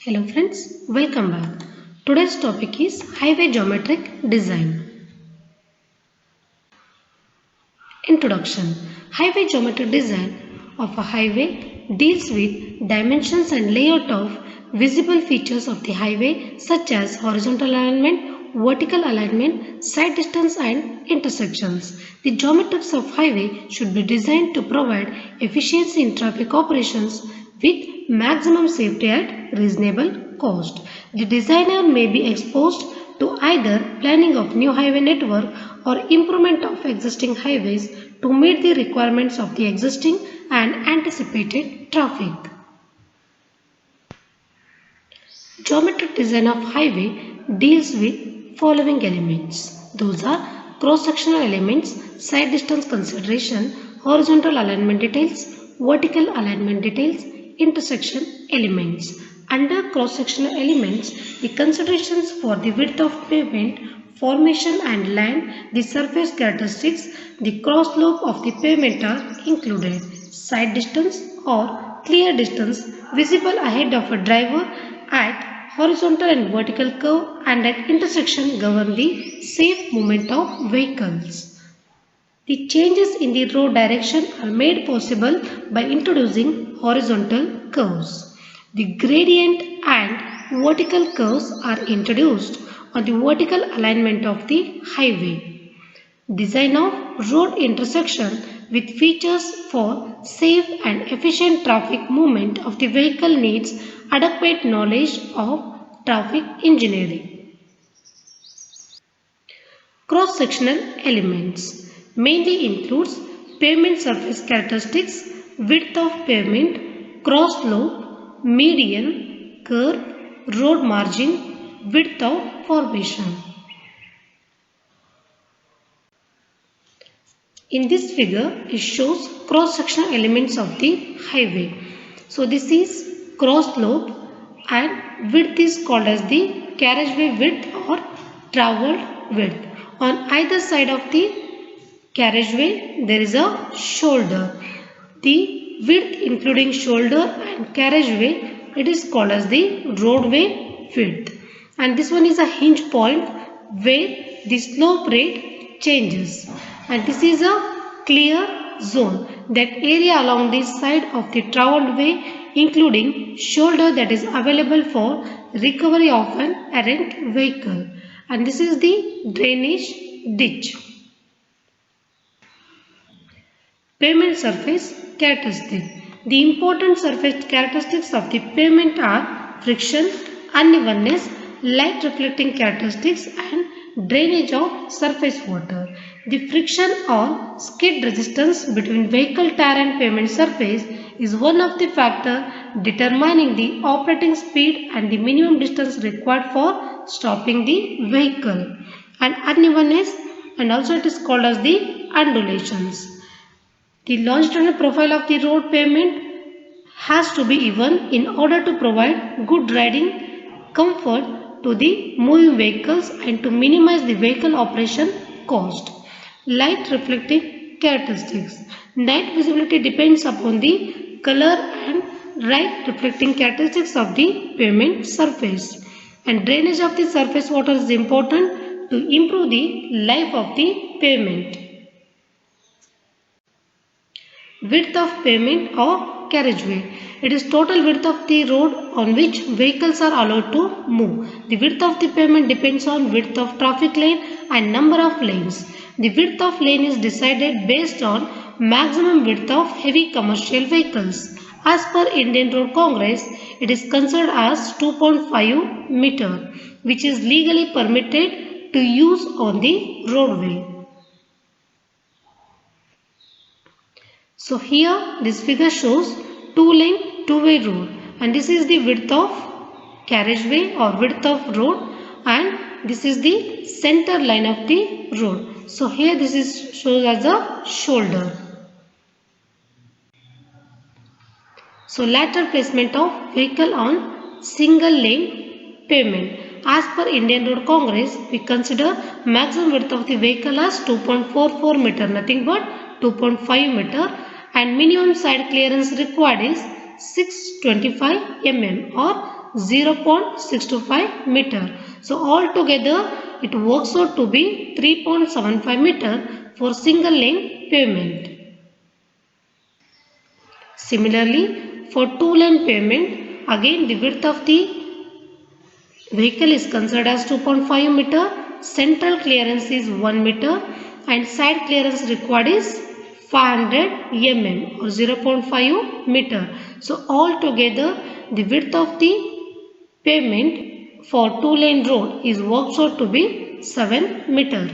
Hello friends, welcome back. Today's topic is highway geometric design. Introduction. Highway geometric design of a highway deals with dimensions and layout of visible features of the highway such as horizontal alignment, vertical alignment, side distance and intersections. The geometrics of highway should be designed to provide efficiency in traffic operations with maximum safety at reasonable cost. The designer may be exposed to either planning of new highway network or improvement of existing highways to meet the requirements of the existing and anticipated traffic. Geometric design of highway deals with following elements. Those are cross-sectional elements, side distance consideration, horizontal alignment details, vertical alignment details, intersection elements. Under cross-sectional elements, the considerations for the width of pavement, formation and land, the surface characteristics, the cross slope of the pavement are included. Side distance or clear distance visible ahead of a driver at horizontal and vertical curve and at intersection govern the safe movement of vehicles. The changes in the road direction are made possible by introducing horizontal curves. The gradient and vertical curves are introduced on the vertical alignment of the highway. Design of road intersection with features for safe and efficient traffic movement of the vehicle needs adequate knowledge of traffic engineering. Cross-sectional elements mainly includes pavement surface characteristics, width of pavement, cross slope, median, curve, road margin, width of formation. In this figure, it shows cross-sectional elements of the highway. So this is cross slope and width is called as the carriageway width or traveled width. On either side of the carriageway, there is a shoulder. The width including shoulder and carriageway, it is called as the roadway width. And this one is a hinge point where the slope rate changes. And this is a clear zone, that area along the side of the travelled way including shoulder that is available for recovery of an errant vehicle. And this is the drainage ditch. Pavement surface characteristics. The important surface characteristics of the pavement are friction, unevenness, light reflecting characteristics and drainage of surface water. The friction or skid resistance between vehicle tire and pavement surface is one of the factors determining the operating speed and the minimum distance required for stopping the vehicle. And unevenness, and also it is called as the undulations. The longitudinal profile of the road pavement has to be even in order to provide good riding comfort to the moving vehicles and to minimize the vehicle operation cost. Light reflecting characteristics. Night visibility depends upon the color and light reflecting characteristics of the pavement surface. And drainage of the surface water is important to improve the life of the pavement. Width of pavement or carriageway. It is total width of the road on which vehicles are allowed to move. The width of the pavement depends on width of traffic lane and number of lanes. The width of lane is decided based on maximum width of heavy commercial vehicles. As per Indian Road Congress, it is considered as 2.5 meter, which is legally permitted to use on the roadway. So here this figure shows two-lane, two-way road, and this is the width of carriageway or width of road, and this is the center line of the road. So here this is shown as a shoulder. So lateral placement of vehicle on single lane pavement. As per Indian Road Congress, we consider maximum width of the vehicle as 2.44 meter, nothing but 2.5 meter, and minimum side clearance required is 625 mm or 0.625 meter. So altogether it works out to be 3.75 meter for single lane pavement. Similarly, for two lane pavement, again the width of the vehicle is considered as 2.5 meter, central clearance is 1 meter and side clearance required is 500 mm or 0.5 meter. So altogether the width of the pavement for two lane road is worked out to be 7 meter.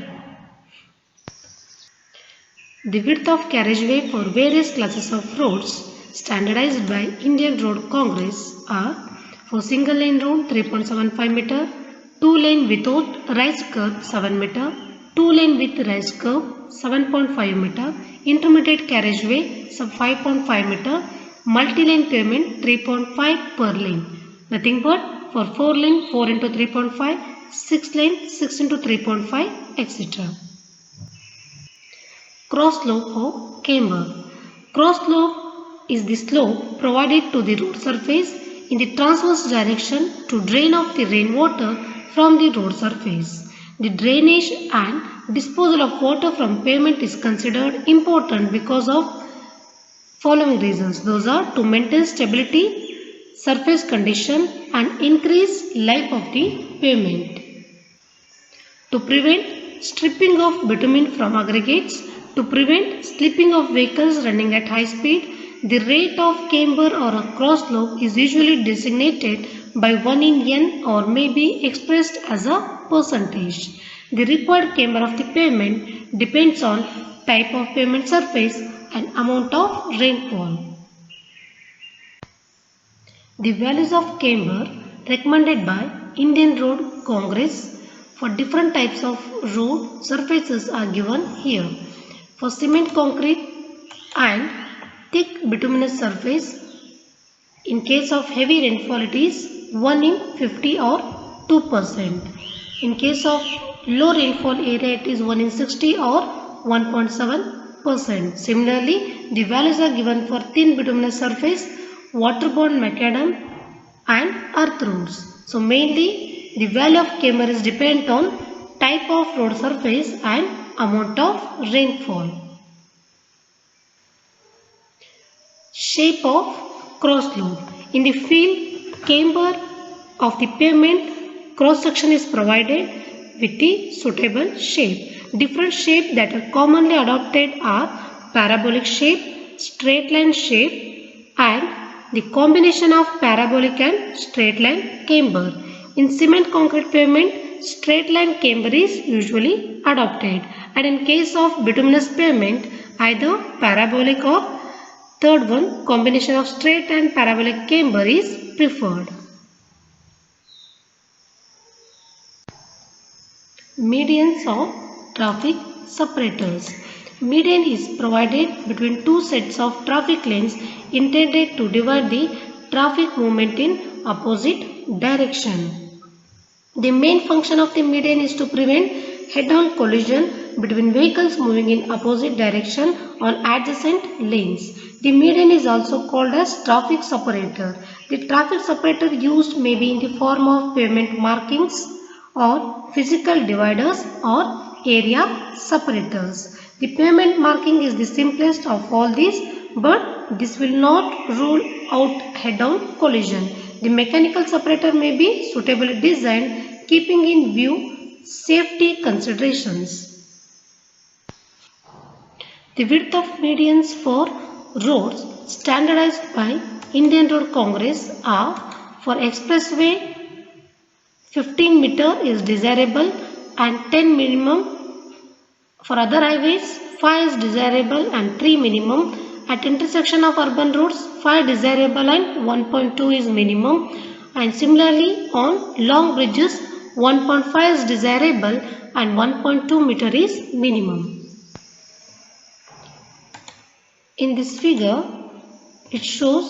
The width of carriageway for various classes of roads standardized by Indian Road Congress are: for single lane road 3.75 meter, two lane without rise curve 7 meter, two lane with rise curve 7.5 meter, intermediate carriageway 5.5 meter, multi-lane pavement 3.5 per lane. Nothing but for 4 lane 4 into 3.5, 6 lane 6 into 3.5, etc. Cross slope of camber. Cross slope is the slope provided to the road surface in the transverse direction to drain off the rainwater from the road surface. The drainage and disposal of water from pavement is considered important because of following reasons. Those are to maintain stability, surface condition and increase life of the pavement. To prevent stripping of bitumen from aggregates, to prevent slipping of vehicles running at high speed, the rate of camber or a cross slope is usually designated by 1 in n or may be expressed as a percentage. The required camber of the pavement depends on type of pavement surface and amount of rainfall. The values of camber recommended by Indian Road Congress for different types of road surfaces are given here. For cement concrete and thick bituminous surface, in case of heavy rainfall it is 1 in 50 or 2%. In case of low rainfall area it is 1 in 60 or 1.7%. Similarly, the values are given for thin bituminous surface, waterborne macadam and earth roads. So mainly the value of camber is dependent on type of road surface and amount of rainfall. Shape of cross slope. In the field camber of the pavement, cross section is provided with the suitable shape. Different shapes that are commonly adopted are parabolic shape, straight line shape and the combination of parabolic and straight line camber. In cement concrete pavement, straight line camber is usually adopted, and in case of bituminous pavement, either parabolic or third one, combination of straight and parabolic camber is preferred. Medians of traffic separators. Median is provided between two sets of traffic lanes intended to divide the traffic movement in opposite direction. The main function of the median is to prevent head-on collision between vehicles moving in opposite direction on adjacent lanes. The median is also called as traffic separator. The traffic separator used may be in the form of pavement markings or physical dividers or area separators. The pavement marking is the simplest of all these, but this will not rule out head-on collision. The mechanical separator may be suitably designed, keeping in view safety considerations. The width of medians for roads standardized by Indian Road Congress are: for expressway 15 meter is desirable and 10 minimum. For other highways 5 is desirable and 3 minimum. At intersection of urban roads 5 desirable and 1.2 is minimum, and similarly on long bridges 1.5 is desirable and 1.2 meter is minimum. In this figure it shows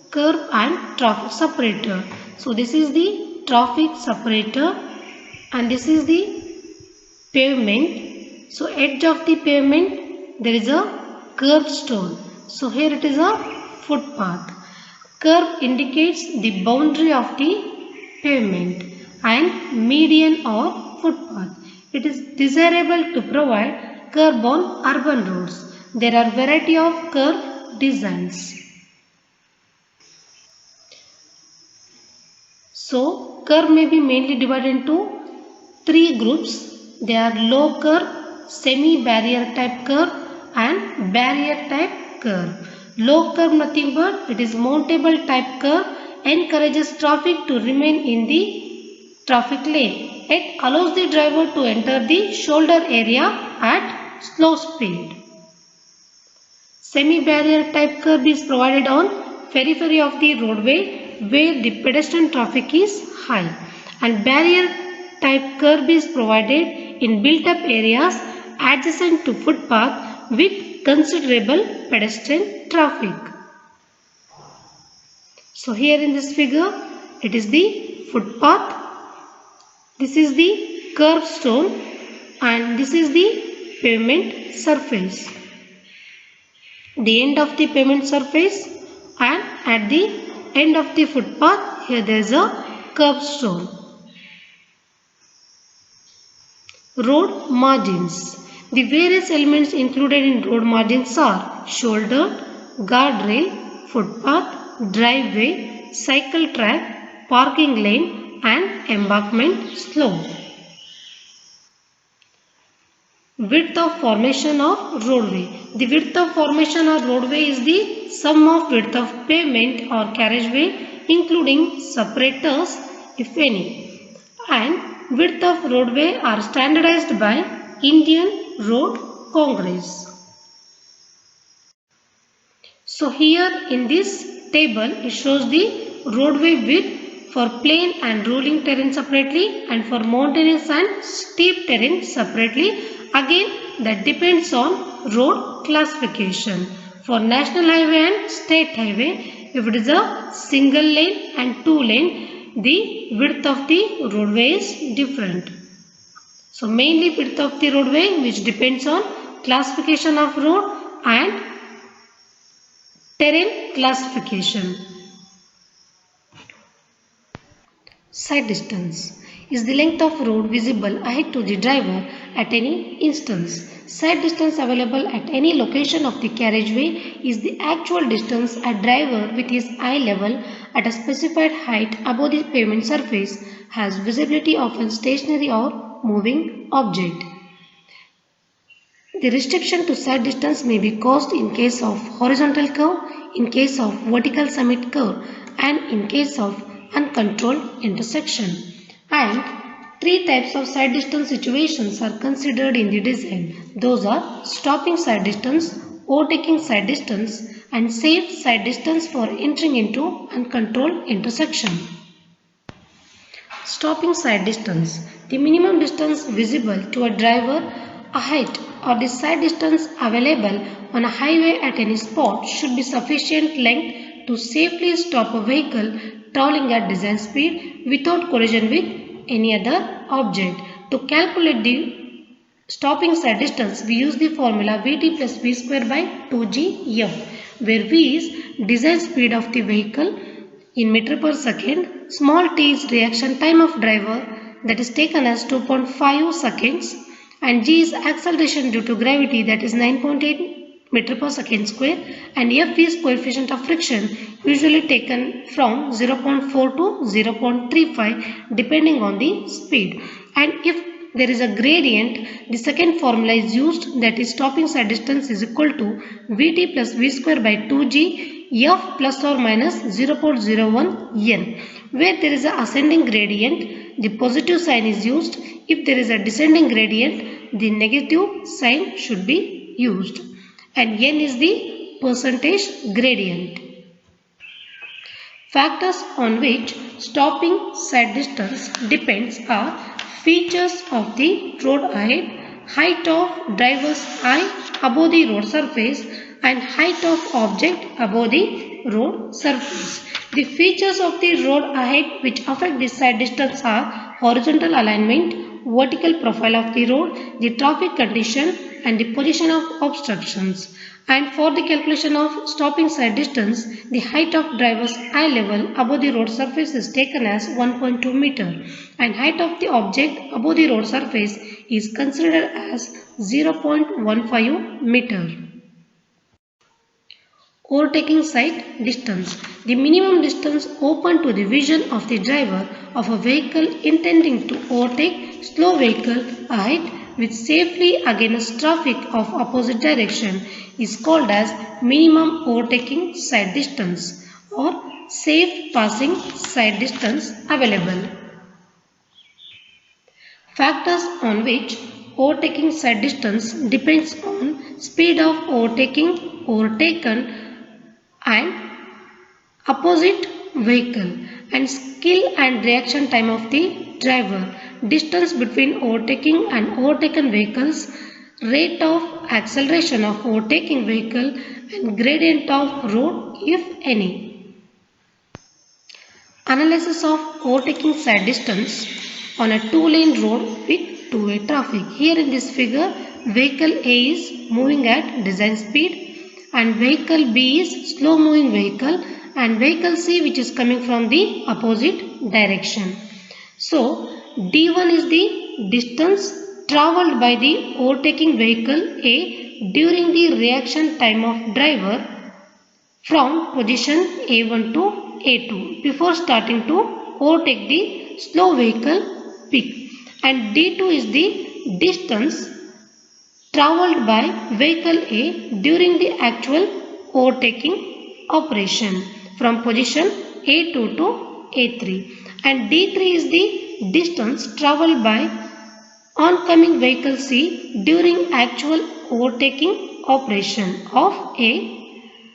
curb and traffic separator. So this is the traffic separator and this is the pavement. So edge of the pavement there is a curb stone. So here it is a footpath. Curb indicates the boundary of the pavement, and median or footpath. It is desirable to provide curb on urban roads. There are variety of curb designs. So, curve may be mainly divided into three groups. They are low curve, semi-barrier type curve and barrier type curve. Low curve nothing but it is mountable type curve, encourages traffic to remain in the traffic lane. It allows the driver to enter the shoulder area at slow speed. Semi-barrier type curb is provided on periphery of the roadway where the pedestrian traffic is high, and barrier type curb is provided in built-up areas adjacent to footpath with considerable pedestrian traffic. So here in this figure, it is the footpath, this is the curb stone, and this is the pavement surface. The end of the pavement surface, and at the end of the footpath, here there is a curbstone. Road margins. The various elements included in road margins are shoulder, guardrail, footpath, driveway, cycle track, parking lane and embankment slope. Width of formation of roadway. The width of formation of roadway is the sum of width of pavement or carriageway including separators if any, and width of roadway are standardized by Indian Road Congress. So here in this table it shows the roadway width for plain and rolling terrain separately and for mountainous and steep terrain separately. Again, that depends on road classification. For national highway and state highway, if it is a single lane and two lane, the width of the roadway is different. So mainly width of the roadway which depends on classification of road and terrain classification. Sight distance is the length of road visible ahead to the driver at any instance. Sight distance available at any location of the carriageway is the actual distance a driver with his eye level at a specified height above the pavement surface has visibility of a stationary or moving object. The restriction to sight distance may be caused in case of horizontal curve, in case of vertical summit curve, and in case of uncontrolled intersection. And three types of sight distance situations are considered in the design. Those are stopping sight distance, overtaking sight distance, and safe sight distance for entering into uncontrolled intersection. Stopping sight distance. The minimum distance visible to a driver ahead or the sight distance available on a highway at any spot should be sufficient length to safely stop a vehicle traveling at design speed without collision with any other object. To calculate the stopping sight distance, we use the formula Vt plus V square by 2gf, where V is design speed of the vehicle in meter per second, small t is reaction time of driver that is taken as 2.5 seconds, and g is acceleration due to gravity that is 9.8 meter per second square, and f is coefficient of friction usually taken from 0.4 to 0.35 depending on the speed. And if there is a gradient, the second formula is used, that is stopping sight distance is equal to Vt plus V square by 2g f plus or minus 0.01 n. Where there is a ascending gradient, the positive sign is used. If there is a descending gradient, the negative sign should be used. And n is the percentage gradient. Factors on which stopping sight distance depends are features of the road ahead, height of driver's eye above the road surface, and height of object above the road surface. The features of the road ahead which affect the sight distance are horizontal alignment, vertical profile of the road, the traffic condition, and the position of obstructions. And for the calculation of stopping side distance, the height of driver's eye level above the road surface is taken as 1.2 meter and height of the object above the road surface is considered as 0.15 meter. Overtaking side distance. The minimum distance open to the vision of the driver of a vehicle intending to overtake slow vehicle ahead with safely against traffic of opposite direction is called as minimum overtaking side distance or safe passing side distance available. Factors on which overtaking side distance depends on speed of overtaking, overtaken and opposite vehicle and skill and reaction time of the driver, distance between overtaking and overtaken vehicles, rate of acceleration of overtaking vehicle and gradient of road if any. Analysis of overtaking side distance on a two-lane road with two-way traffic. Here in this figure, vehicle A is moving at design speed and vehicle B is slow moving vehicle and vehicle C which is coming from the opposite direction. So D1 is the distance travelled by the overtaking vehicle A during the reaction time of driver from position A1 to A2 before starting to overtake the slow vehicle B, and D2 is the distance travelled by vehicle A during the actual overtaking operation from position A2 to A3, and D3 is the distance travelled by oncoming vehicle C during actual overtaking operation of A,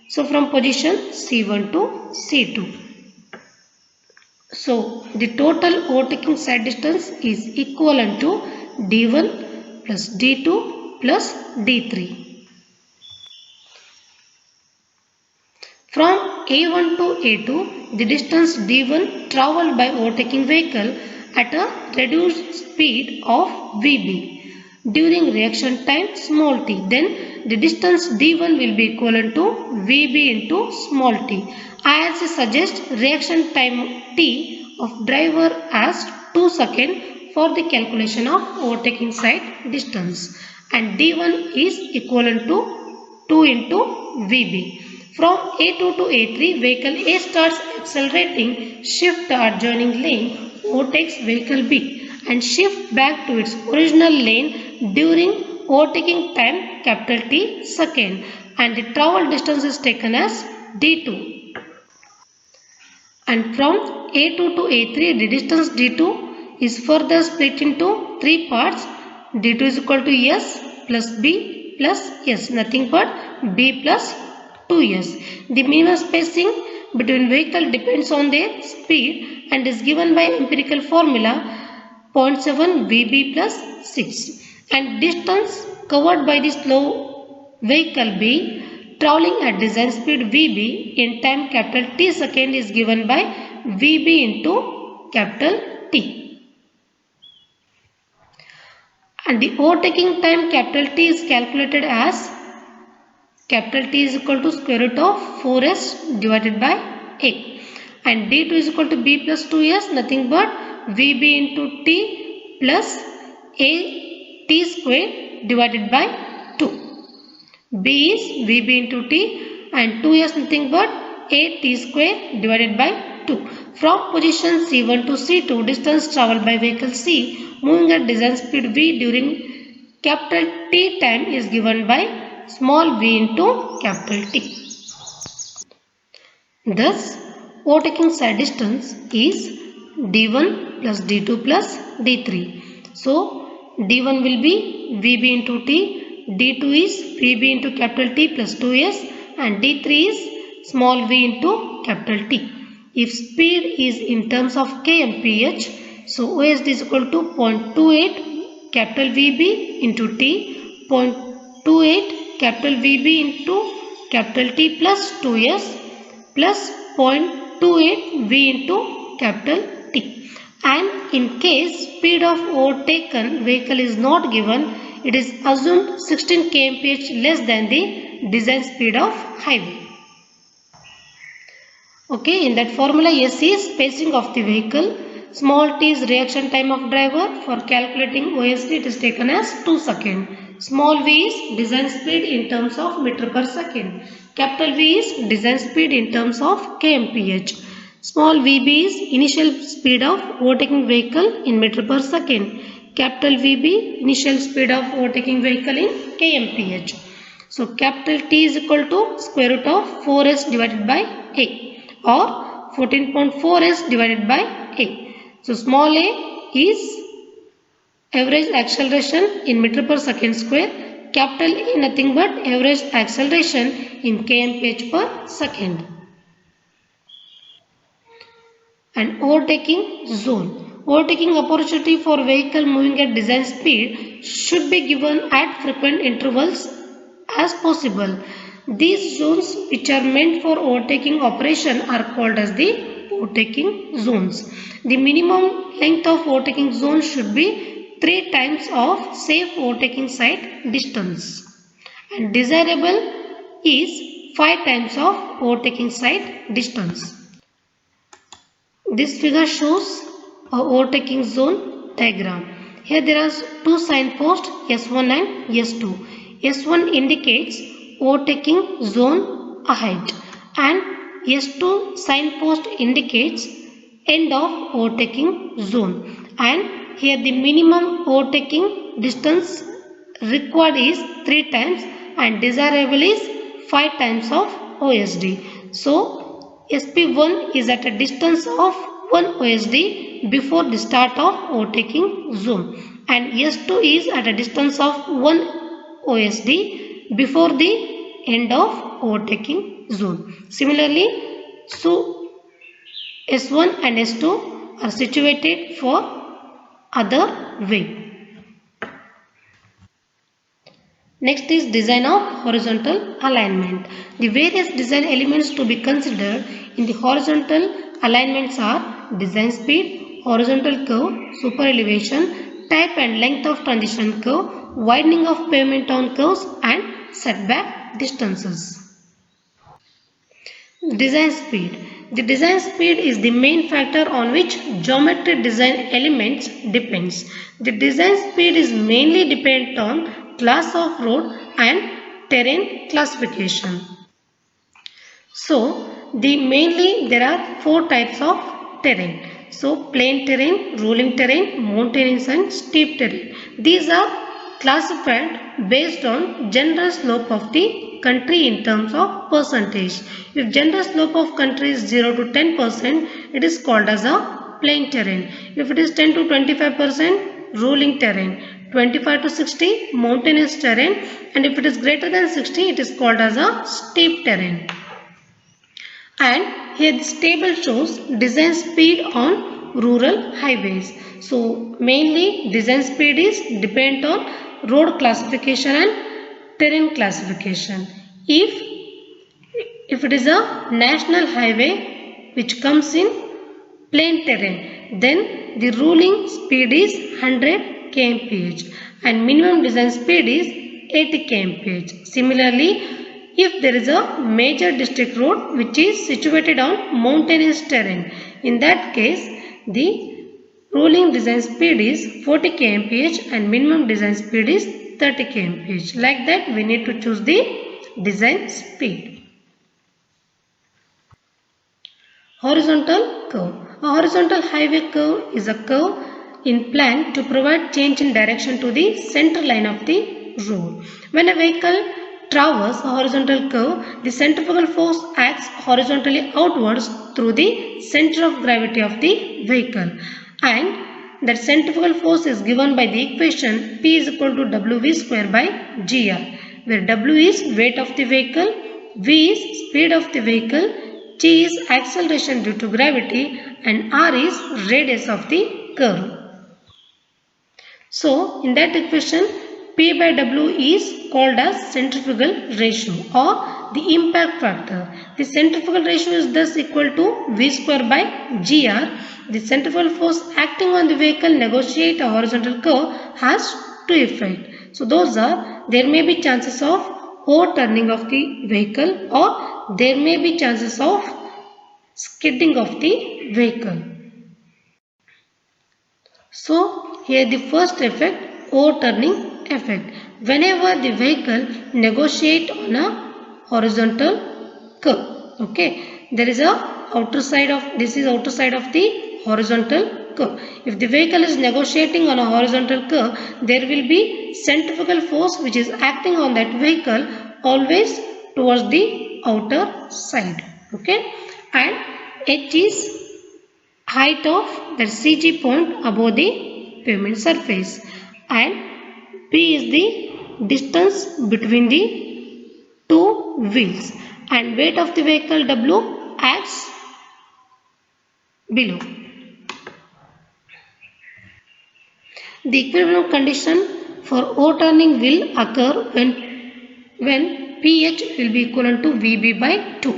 so from position C1 to C2. So the total overtaking side distance is equivalent to D1 plus D2 plus D3. From A1 to A2, the distance D1 travelled by overtaking vehicle at a reduced speed of Vb during reaction time small t. Then the distance D1 will be equivalent to Vb into small t. IRC suggests reaction time t of driver as 2 seconds for the calculation of overtaking side distance, and D1 is equivalent to 2 into Vb. From A2 to A3, vehicle A starts accelerating, shift the adjoining lane, overtakes vehicle B and shift back to its original lane during overtaking time T second, and the travel distance is taken as D2. And from A2 to A3, the distance D2 is further split into 3 parts. D2 is equal to S plus B plus S, nothing but B plus 2S. The minimum spacing between vehicle depends on their speed and is given by empirical formula 0.7 Vb plus 6. And distance covered by the slow vehicle B travelling at design speed Vb in time T second is given by Vb into T. And the overtaking time T is calculated as T is equal to square root of 4s divided by A. And D2 is equal to B plus 2s, nothing but Vb into T plus A T square divided by 2. B is Vb into T and 2s nothing but A T square divided by 2. From position C1 to C2, distance travelled by vehicle C moving at design speed V during capital T time is given by small v into capital T. Thus, overtaking side distance is D1 plus D2 plus D3. So, D1 will be Vb into T, D2 is Vb into capital T plus 2s and D3 is small v into capital T. If speed is in terms of kmph, so OSD is equal to 0.28 capital Vb into T, 0.28 capital Vb into capital T plus 2s plus 0.28 V into capital T. And in case speed of overtaken vehicle is not given, it is assumed 16 kmph less than the design speed of highway. Okay, in that formula, S is spacing of the vehicle, small t is reaction time of driver. For calculating OSD, it is taken as 2 seconds. Small v is design speed in terms of meter per second. Capital V is design speed in terms of kmph. Small vb is initial speed of overtaking vehicle in meter per second. Capital VB, initial speed of overtaking vehicle in kmph. So capital T is equal to square root of 4s divided by A, or 14.4s divided by A. So small a is average acceleration in meter per second square. Capital A nothing but average acceleration in kmph per second. And overtaking zone. Overtaking opportunity for vehicle moving at design speed should be given at frequent intervals as possible. These zones which are meant for overtaking operation are called as the overtaking zones. The minimum length of overtaking zone should be 3 times of safe overtaking site distance, and desirable is 5 times of overtaking site distance. This figure shows a overtaking zone diagram. Here there are two signposts, S1 and S2. S1 indicates overtaking zone ahead, and S2 signpost indicates end of overtaking zone. And here the minimum overtaking distance required is 3 times and desirable is 5 times of OSD. So SP1 is at a distance of 1 OSD before the start of overtaking zone, and S2 is at a distance of 1 OSD before the end of overtaking zone. Similarly, so S1 and S2 are situated for other way. Next is design of horizontal alignment. The various design elements to be considered in the horizontal alignments are design speed, horizontal curve, super elevation, type and length of transition curve, widening of pavement on curves, and setback distances. Design speed. The design speed is the main factor on which geometric design elements depends. The design speed is mainly dependent on class of road and terrain classification. So mainly there are 4 types of terrain. So plain terrain, rolling terrain, mountainous and steep terrain. These are classified based on general slope of the country in terms of percentage. If general slope of country is 0 to 10%, it is called as a plain terrain. If it is 10 to 25%, rolling terrain. 25 to 60, mountainous terrain, and if it is greater than 60, it is called as a steep terrain. And here this table shows design speed on rural highways. So mainly design speed is dependent on road classification and terrain classification. If it is a national highway which comes in plain terrain, then the ruling speed is 100 kmph and minimum design speed is 80 kmph. Similarly, if there is a major district road which is situated on mountainous terrain, in that case the ruling design speed is 40 kmph and minimum design speed is 30 kmph. Like that, we need to choose the design speed. Horizontal curve. A horizontal highway curve is a curve in plan to provide change in direction to the center line of the road. When a vehicle traverses a horizontal curve, the centrifugal force acts horizontally outwards through the center of gravity of the vehicle, and that centrifugal force is given by the equation P is equal to WV square by GR, where W is weight of the vehicle, V is speed of the vehicle, G is acceleration due to gravity, and R is radius of the curve. So in that equation, P by W is called as centrifugal ratio or the impact factor. The centrifugal ratio is thus equal to V square by GR. The centrifugal force acting on the vehicle negotiate a horizontal curve has two effects. So those are, there may be chances of overturning of the vehicle or there may be chances of skidding of the vehicle. So here the first effect, overturning effect. Whenever the vehicle negotiate on a horizontal curve, okay, there is a outer side of, this is outer side of the horizontal curve. If the vehicle is negotiating on a horizontal curve, there will be centrifugal force which is acting on that vehicle always towards the outer side, okay, and H is height of the CG point above the pavement surface and P is the distance between the two wheels and weight of the vehicle W acts below. The equilibrium condition for overturning will occur when PH will be equivalent to VB by 2,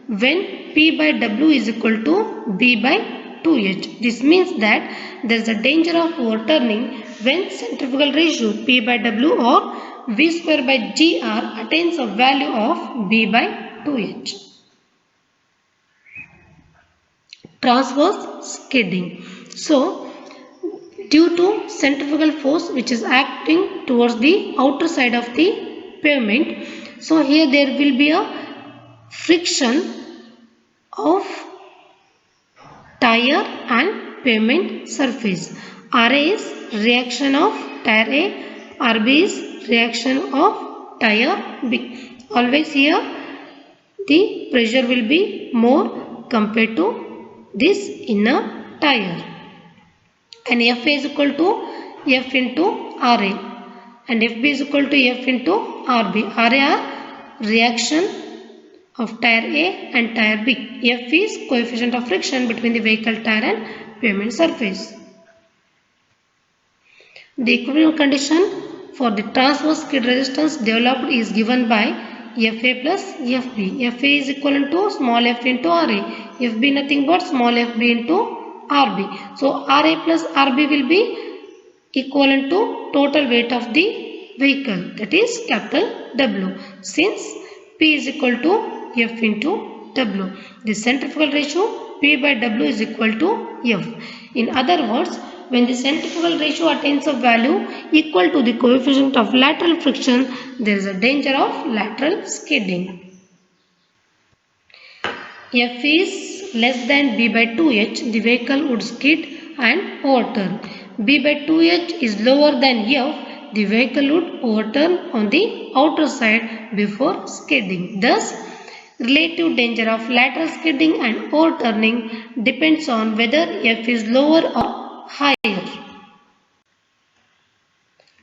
when P by W is equal to B by 2H. This means that there is a danger of overturning when centrifugal ratio P by W or V square by GR attains a value of B by 2H. Transverse skidding. So, due to centrifugal force which is acting towards the outer side of the pavement, so here there will be a friction of tire and pavement surface. RA is reaction of tire A, RB is reaction of tire B. Always here the pressure will be more compared to this inner tire. And FA is equal to F into RA and FB is equal to F into RB. RA are reaction of tire A and tire B. F is coefficient of friction between the vehicle tire and pavement surface. The equilibrium condition for the transverse skid resistance developed is given by FA plus FB. FA is equivalent to small f into RA. FB nothing but small fb into RB. So RA plus RB will be equivalent to total weight of the vehicle, that is capital W, since P is equal to F into W. The centrifugal ratio P by W is equal to F. In other words, when the centrifugal ratio attains a value equal to the coefficient of lateral friction, there is a danger of lateral skidding. F is less than B by 2H, the vehicle would skid and overturn. B by 2H is lower than F, the vehicle would overturn on the outer side before skidding. Thus, relative danger of lateral skidding and overturning depends on whether F is lower or higher.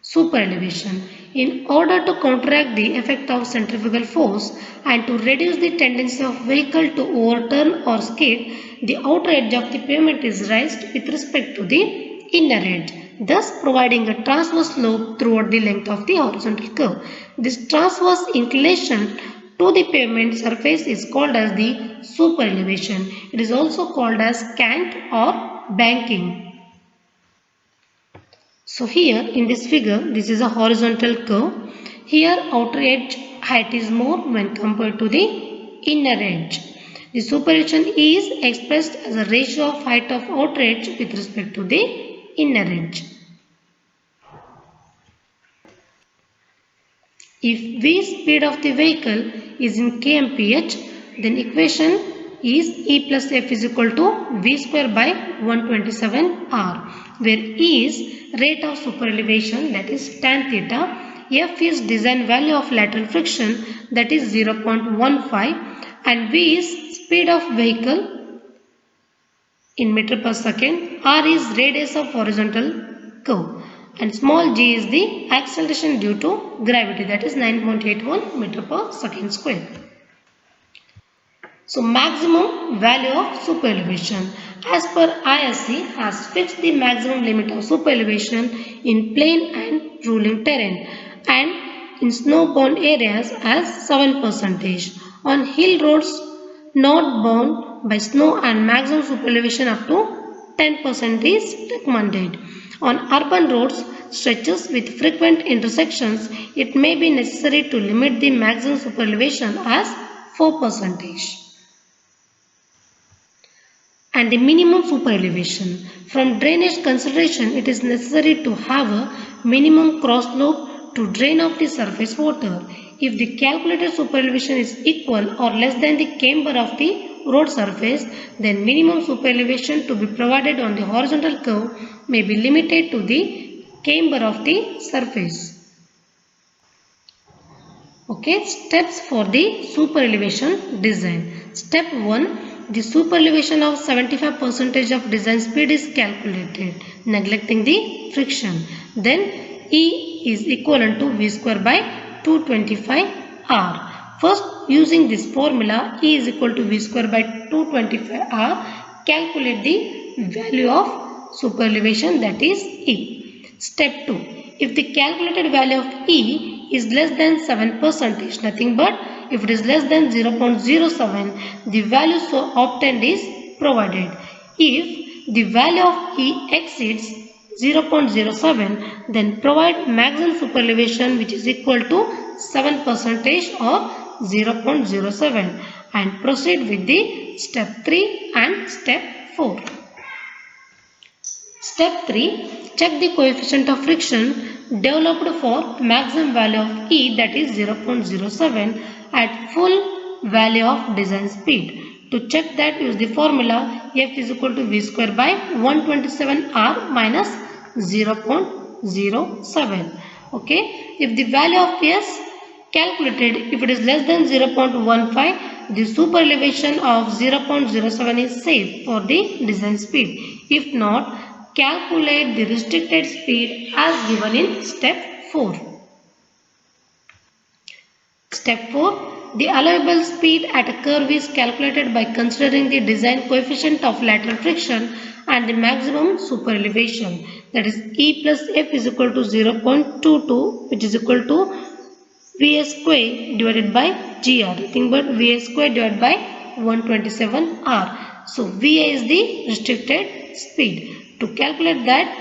Super elevation. In order to counteract the effect of centrifugal force and to reduce the tendency of vehicle to overturn or skid, the outer edge of the pavement is raised with respect to the inner edge, thus providing a transverse slope throughout the length of the horizontal curve. This transverse inclination to the pavement surface is called as the super elevation. It is also called as cant or banking. So here in this figure, this is a horizontal curve. Here outer edge height is more when compared to the inner edge. The super elevation is expressed as a ratio of height of outer edge with respect to the inner edge. If V speed of the vehicle is in kmph, then equation is E plus F is equal to V square by 127 R, where E is rate of super elevation, that is tan theta, F is design value of lateral friction, that is 0.15, and V is speed of vehicle in meter per second, R is radius of horizontal curve, and small g is the acceleration due to gravity, that is 9.81 meter per second square. So maximum value of super elevation. As per ISC has fixed the maximum limit of super elevation in plain and rolling terrain and in snow-bound areas as 7%. On hill roads not bound by snow and maximum super elevation up to 10% is recommended. On urban roads stretches with frequent intersections, it may be necessary to limit the maximum super elevation as 4%. And the minimum super elevation. From drainage consideration, it is necessary to have a minimum cross slope to drain off the surface water. If the calculated super elevation is equal or less than the camber of the road surface, then minimum super elevation to be provided on the horizontal curve may be limited to the camber of the surface. Okay, steps for the super elevation design. Step 1. The super elevation of 75% of design speed is calculated, neglecting the friction. Then E is equivalent to V square by 225 R. First, using this formula, E is equal to V square by 225 R, calculate the value of super elevation, that is E. Step 2. If the calculated value of E is less than 7%, nothing but if it is less than 0.07, the value so obtained is provided. If the value of E exceeds 0.07, then provide maximum super elevation which is equal to 7% or 0.07 and proceed with the step 3 and step 4. Step 3. Check the coefficient of friction developed for maximum value of E, that is 0.07 at full value of design speed. To check that, use the formula F is equal to V square by 127 R minus 0.07. Okay, if the value of S calculated, if it is less than 0.15, the super elevation of 0.07 is safe for the design speed. If not, calculate the restricted speed as given in step 4. Step 4. The allowable speed at a curve is calculated by considering the design coefficient of lateral friction and the maximum super elevation, that is E plus F is equal to 0.22, which is equal to Vs square divided by GR, nothing but Vs square divided by 127 R. So Va is the restricted speed. To calculate that,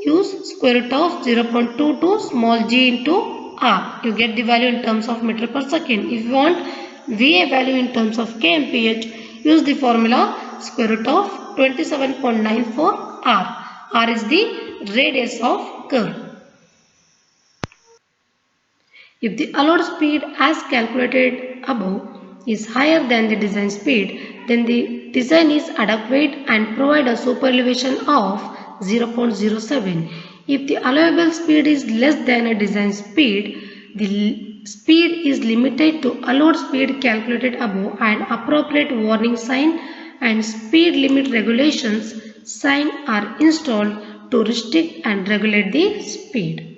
use square root of 0.22 small g into R. You get the value in terms of meter per second. If you want Va value in terms of kmph, use the formula square root of 27.94 R. R is the radius of curve. If the allowed speed as calculated above is higher than the design speed, then the design is adequate and provide a super elevation of 0.07. If the allowable speed is less than a design speed, the speed is limited to allowed speed calculated above, and appropriate warning sign and speed limit regulations sign are installed to restrict and regulate the speed.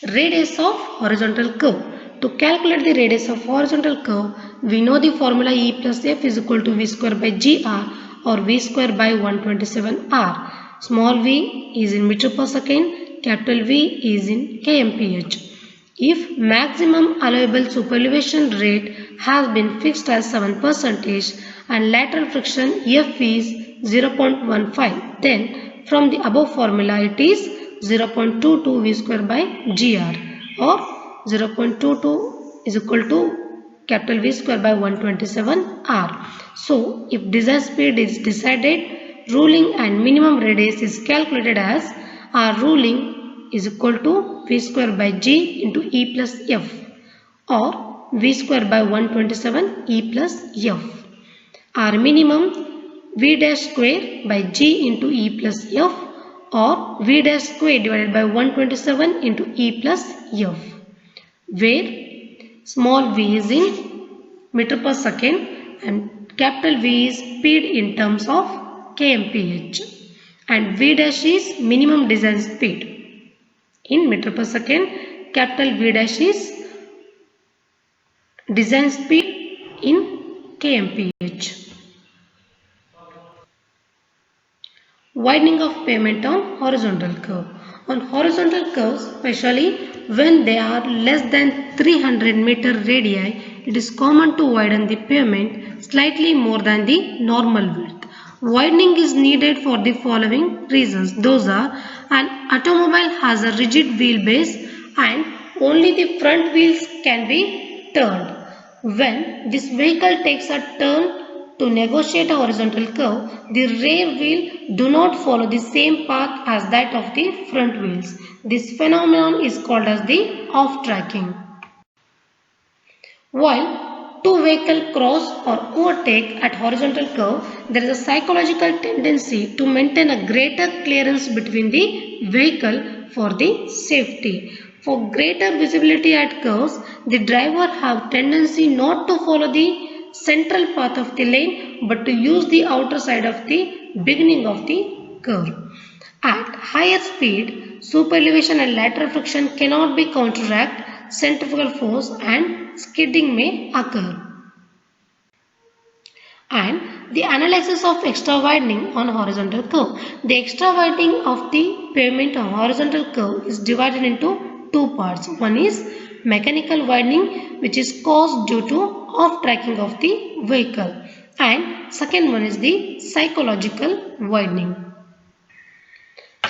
Radius of horizontal curve. To calculate the radius of horizontal curve, we know the formula E plus F is equal to V square by GR or V square by 127 R. Small v is in meter per second, capital V is in kmph. If maximum allowable super elevation rate has been fixed as 7% and lateral friction F is 0.15, then from the above formula it is 0.22 V square by GR or 0.22 is equal to capital V square by 127 R. So, if design speed is decided, ruling and minimum radius is calculated as R ruling is equal to V square by G into E plus F or V square by 127 E plus F. R minimum V dash square by G into E plus F or V dash square divided by 127 into E plus F, where small v is in meter per second and capital V is speed in terms of kmph and V dash is minimum design speed in meter per second, capital V dash is design speed in kmph. Widening of pavement on horizontal curve. On horizontal curves, especially when they are less than 300 meter radii, it is common to widen the pavement slightly more than the normal width. Widening is needed for the following reasons. Those are: an automobile has a rigid wheelbase and only the front wheels can be turned. When this vehicle takes a turn to negotiate a horizontal curve, the rear wheel do not follow the same path as that of the front wheels. This phenomenon is called as the off-tracking. While two vehicles cross or overtake at horizontal curve, there is a psychological tendency to maintain a greater clearance between the vehicle for the safety. For greater visibility at curves, the driver have tendency not to follow the central path of the lane but to use the outer side of the beginning of the curve. At higher speed, superelevation and lateral friction cannot be counteracted, centrifugal force and skidding may occur. And the analysis of extra widening on horizontal curve. The extra widening of the pavement on horizontal curve is divided into two parts. One is mechanical widening, which is caused due to off-tracking of the vehicle, and second one is the psychological widening.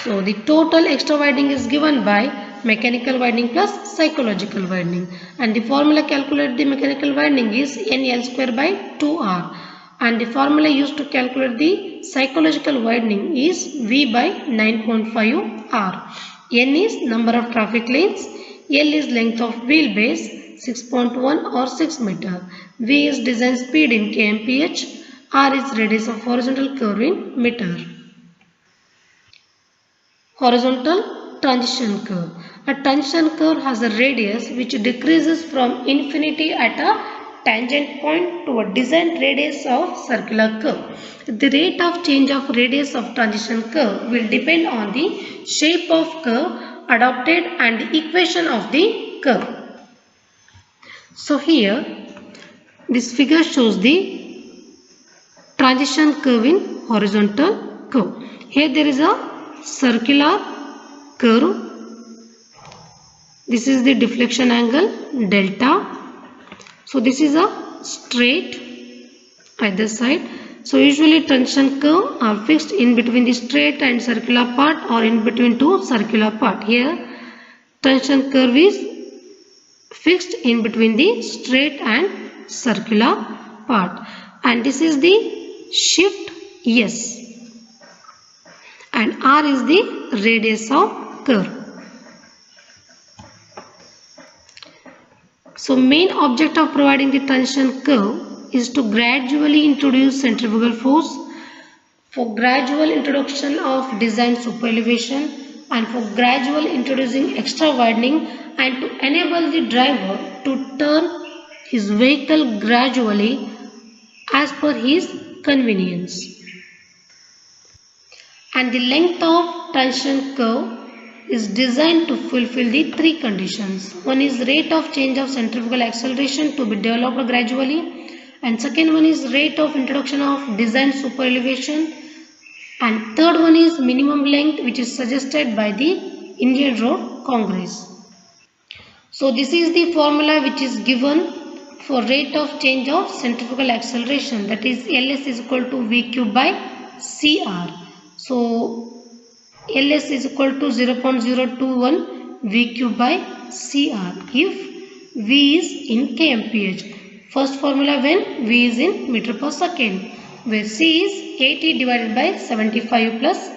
So the total extra widening is given by mechanical widening plus psychological widening, and the formula calculate the mechanical widening is NL square by 2R, and the formula used to calculate the psychological widening is V by 9.5 R. N is number of traffic lanes, L is length of wheelbase 6.1 or 6 meter, V is design speed in kmph, R is radius of horizontal curve in meter. Horizontal transition curve. A transition curve has a radius which decreases from infinity at a tangent point to a designed radius of circular curve. The rate of change of radius of transition curve will depend on the shape of curve adopted and the equation of the curve. So here this figure shows the transition curve in horizontal curve. Here there is a circular curve. This is the deflection angle delta. So this is a straight either side. So usually transition curve are fixed in between the straight and circular part or in between two circular part. Here transition curve is fixed in between the straight and circular part, and this is the shift S, and R is the radius of curve. So main object of providing the transition curve is to gradually introduce centrifugal force, for gradual introduction of design superelevation, and for gradual introducing extra widening, and to enable the driver to turn his vehicle gradually as per his convenience. And the length of transition curve is designed to fulfill the three conditions. One is rate of change of centrifugal acceleration to be developed gradually, and second one is rate of introduction of design superelevation, and third one is minimum length, which is suggested by the Indian Road Congress. So this is the formula which is given for rate of change of centrifugal acceleration, that is Ls is equal to Vq by Cr. So Ls is equal to 0.021 Vq by Cr if V is in kmph. First formula when V is in meter per second, where C is 80 divided by 75 plus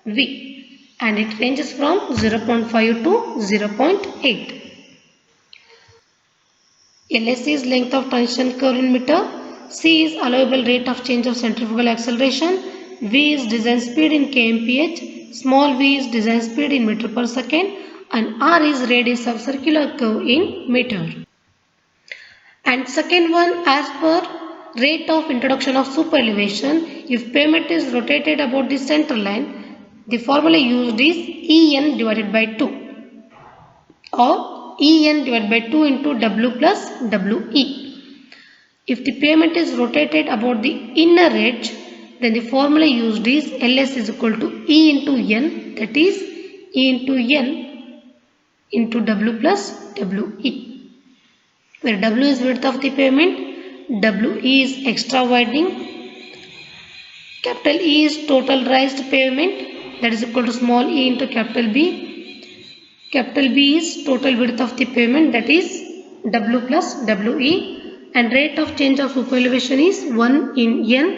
V, and it ranges from 0.5 to 0.8. Ls is length of transition curve in meter, C is allowable rate of change of centrifugal acceleration, V is design speed in kmph, small v is design speed in meter per second, and R is radius of circular curve in meter. And second one, as per rate of introduction of superelevation, if pavement is rotated about the center line, the formula used is En divided by 2, or En divided by 2 into W plus We. If the pavement is rotated about the inner edge, then the formula used is Ls is equal to E into N, that is E into N into W plus We, where W is width of the pavement, We is extra widening, Capital E is total raised pavement, that is equal to small e into capital B. Capital B is total width of the pavement, that is W plus WE, and rate of change of roof elevation is 1 in N,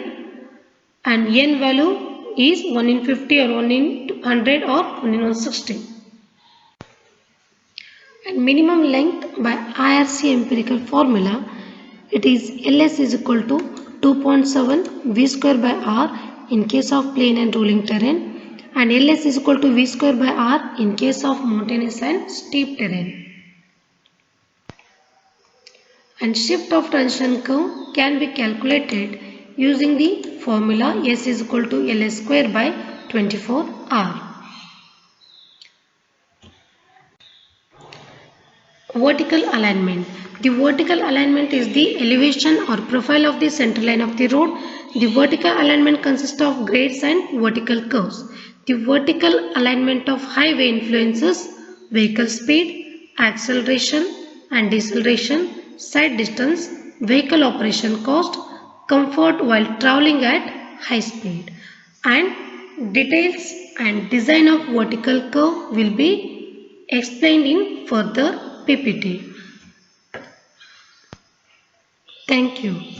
and N value is 1 in 50 or 1 in 100 or 1 in 160. And minimum length by IRC empirical formula, it is LS is equal to 2.7 V square by R in case of plain and rolling terrain, and LS is equal to V square by R in case of mountainous and steep terrain. And shift of transition curve can be calculated using the formula S is equal to LS square by 24R. Vertical alignment. The vertical alignment is the elevation or profile of the center line of the road. The vertical alignment consists of grades and vertical curves. The vertical alignment of highway influences vehicle speed, acceleration and deceleration, side distance, vehicle operation cost, comfort while traveling at high speed, and details and design of vertical curve will be explained in further PPT. Thank you.